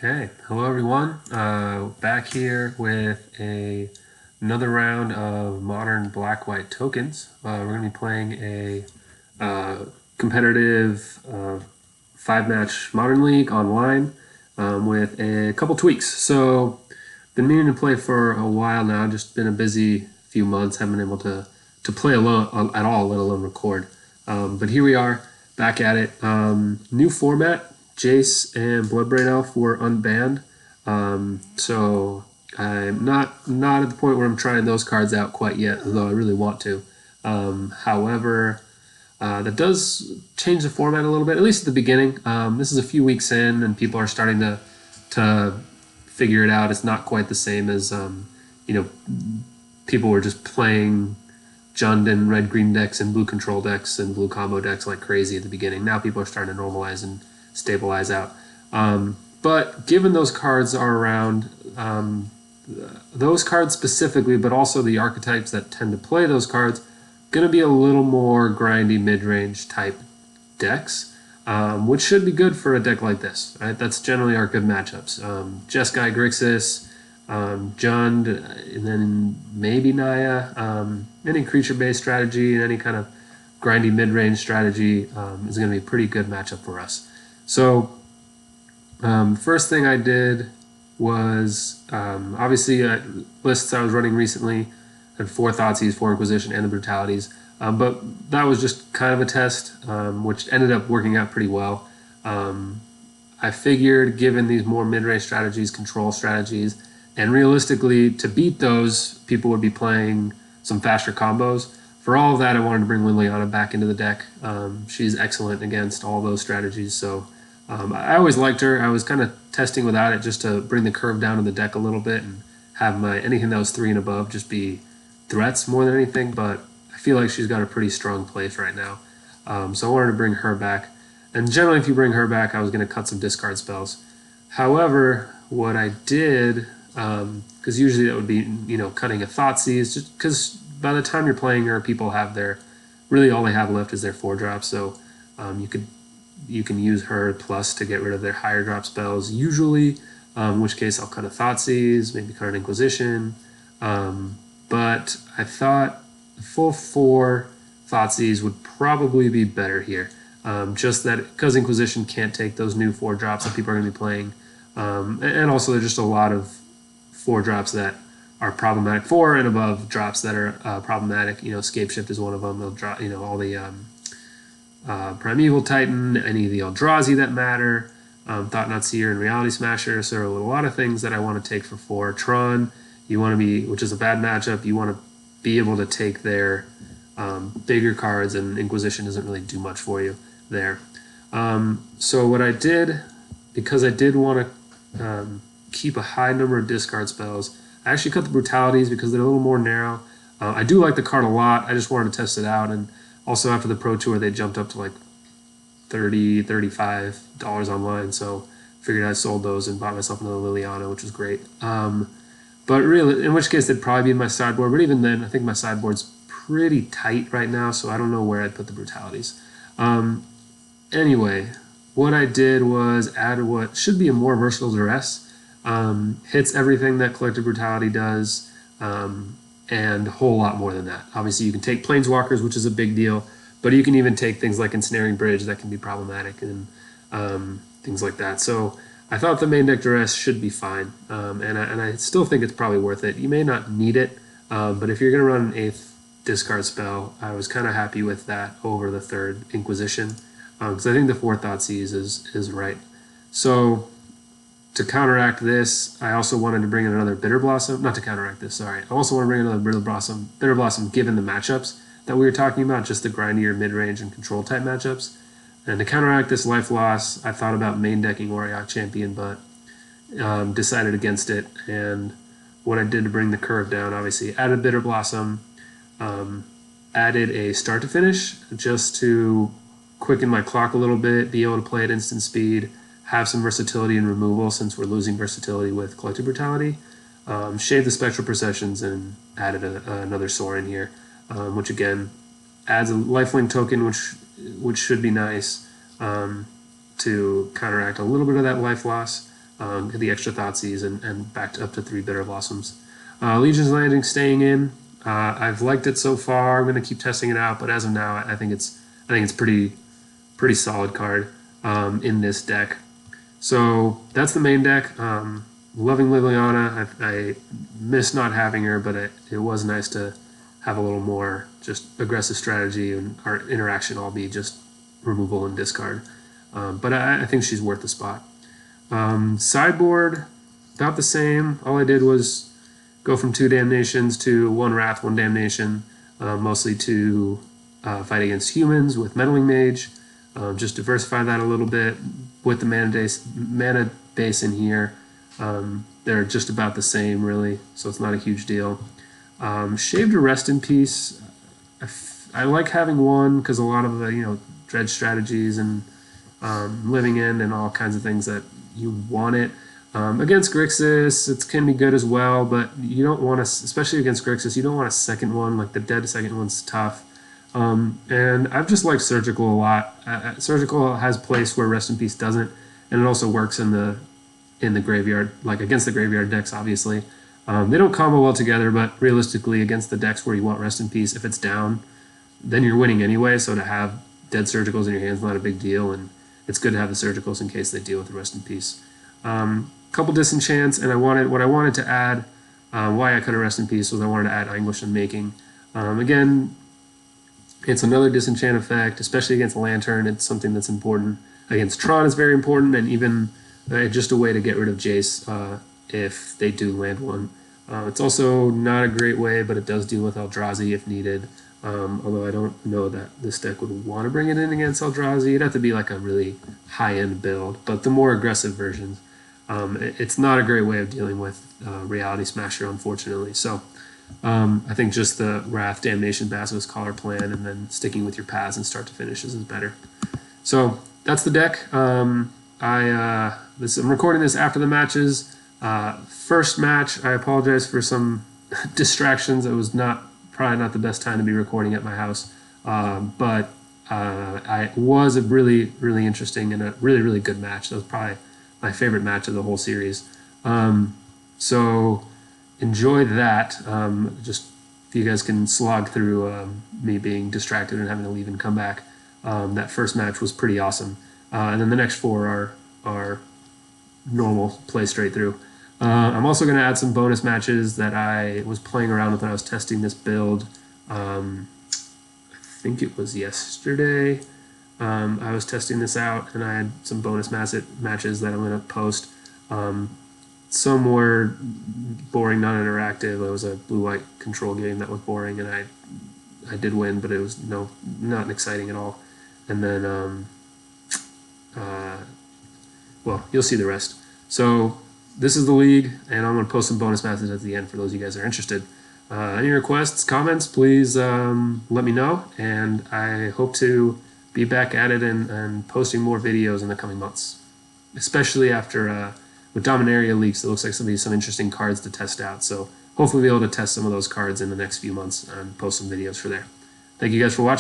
Okay, hello everyone. Back here with another round of modern black-white tokens. We're going to be playing a competitive 5-match Modern League online with a couple tweaks. So, been meaning to play for a while now. Just been a busy few months. Haven't been able to play alone at all, let alone record. But here we are, back at it. New format. Jace and Bloodbraid Elf were unbanned, so I'm not at the point where I'm trying those cards out quite yet, although I really want to. However, that does change the format a little bit, at least at the beginning. This is a few weeks in, and people are starting to figure it out. It's not quite the same as people were just playing Jund and red-green decks and blue control decks and blue combo decks like crazy at the beginning. Now people are starting to normalize and stabilize out. But given those cards are around, those cards specifically, but also the archetypes that tend to play those cards, going to be a little more grindy mid-range type decks, which should be good for a deck like this. Right? That's generally our good matchups. Jeskai, Grixis, Jund, and then maybe Naya. Any creature-based strategy and any kind of grindy mid-range strategy is going to be a pretty good matchup for us. So first thing I did was obviously lists I was running recently had 4 Thoughtseize, 4 Inquisition, and the Brutalities. But that was just kind of a test, which ended up working out pretty well. I figured given these more mid-range strategies, control strategies, and realistically to beat those, people would be playing some faster combos. For all of that, I wanted to bring Liliana back into the deck. She's excellent against all those strategies, so I always liked her. I was kind of testing without it just to bring the curve down in the deck a little bit and have anything that was 3 and above just be threats more than anything, but I feel like she's got a pretty strong place right now. So I wanted to bring her back. And generally, if you bring her back, I was going to cut some discard spells. However, what I did, because usually that would be, cutting a Thoughtseize, just because by the time you're playing her, people have really all they have left is their 4-drop, so you can use her plus to get rid of their higher drop spells usually, in which case I'll cut a Thoughtseize, maybe cut an Inquisition, but I thought the full 4 Thoughtseize would probably be better here, just that because Inquisition can't take those new 4 drops that people are going to be playing, and also there's just a lot of 4 drops that are problematic, 4 and above drops that are problematic. Scape Shift is one of them. They'll drop, all the Primeval Titan, any of the Eldrazi that matter, Thought-Knot Seer and Reality Smasher. So there are a lot of things that I want to take for 4. Tron, you want to be, which is a bad matchup, you want to be able to take their bigger cards, and Inquisition doesn't really do much for you there. So what I did, because I did want to keep a high number of discard spells, I actually cut the Brutalities because they're a little more narrow. I do like the card a lot. I just wanted to test it out, and also after the Pro Tour, they jumped up to like $30, $35 online, so figured I sold those and bought myself another Liliana, which was great. But really, in which case they'd probably be in my sideboard, but even then, I think my sideboard's pretty tight right now, so I don't know where I'd put the Brutalities. Anyway, what I did was add what should be a more versatile Duress. Hits everything that Collective Brutality does, and a whole lot more than that. Obviously, you can take Planeswalkers, which is a big deal, but you can even take things like Ensnaring Bridge that can be problematic, and things like that. So I thought the main deck Duress should be fine, and I still think it's probably worth it. You may not need it, but if you're going to run an 8th discard spell, I was kind of happy with that over the 3rd Inquisition, because I think the 4th Thoughtseize is right. So to counteract this, I also wanted to bring in another Bitter Blossom. Not to counteract this, sorry. I also want to bring in another Bitter Blossom given the matchups that we were talking about, just the grindier mid-range and control type matchups. And to counteract this life loss, I thought about main decking Auriok Champion, but decided against it. And what I did to bring the curve down, obviously, added Bitter Blossom, added a start to finish just to quicken my clock a little bit, be able to play at instant speed, have some versatility and removal since we're losing versatility with Collective Brutality, shaved the Spectral Processions, and added another Sorin here, which again adds a lifelink token, which should be nice to counteract a little bit of that life loss. the extra Thoughtseize, and back up to 3 Bitter Blossoms. Legion's Landing staying in. I've liked it so far. I'm going to keep testing it out, but as of now, I think it's pretty solid card in this deck. So that's the main deck. Loving Liliana. I miss not having her, but it was nice to have a little more just aggressive strategy, and our interaction all be just removal and discard. But I think she's worth the spot. Sideboard, about the same. All I did was go from 2 Damnations to 1 Wrath, 1 Damnation, mostly to fight against humans with Meddling Mage. Just diversify that a little bit with the mana base in here. They're just about the same, really, so it's not a huge deal. Shave to Rest in Peace. I like having 1 because a lot of the dredge strategies and living in and all kinds of things that you want it. Against Grixis, it can be good as well, but you don't want to, especially against Grixis, you don't want a second one. Like the dead second one's tough. And I've just liked Surgical a lot. Surgical has a place where Rest in Peace doesn't, and it also works in the graveyard, like against the graveyard decks, obviously. They don't combo well together, but realistically, against the decks where you want Rest in Peace, if it's down, then you're winning anyway, so to have dead Surgicals in your hands is not a big deal, and it's good to have the Surgicals in case they deal with the Rest in Peace. Couple disenchants, and what I wanted to add, why I could have Rest in Peace was I wanted to add Anguish Unmaking. Again, it's another disenchant effect, especially against Lantern. It's something that's important. Against Tron, it's very important, and even just a way to get rid of Jace if they do land 1. It's also not a great way, but it does deal with Eldrazi if needed. Although I don't know that this deck would want to bring it in against Eldrazi. It'd have to be like a really high-end build, but the more aggressive versions. It's not a great way of dealing with Reality Smasher, unfortunately. So I think just the Wrath, Damnation, Basilisk Collar plan, and then sticking with your paths and start to finishes is better. So that's the deck. I'm recording this after the matches. First match, I apologize for some distractions. It was probably not the best time to be recording at my house, but it was a really, really interesting and a really, really good match. That was probably my favorite match of the whole series. So enjoy that. Just if you guys can slog through me being distracted and having to leave and come back. That first match was pretty awesome. And then the next 4 are normal, play straight through. I'm also going to add some bonus matches that I was playing around with when I was testing this build. I think it was yesterday. I was testing this out, and I had some bonus matches that I'm going to post. Some were boring, non-interactive. It was a blue-white control game that was boring, and I did win, but it was not exciting at all. And then, well, you'll see the rest. So this is the league, and I'm going to post some bonus matches at the end for those of you guys that are interested. Any requests, comments, please let me know, and I hope to be back at it and posting more videos in the coming months, especially after with Dominaria leaks. It looks like some interesting cards to test out, so hopefully we'll be able to test some of those cards in the next few months and post some videos for there. Thank you guys for watching.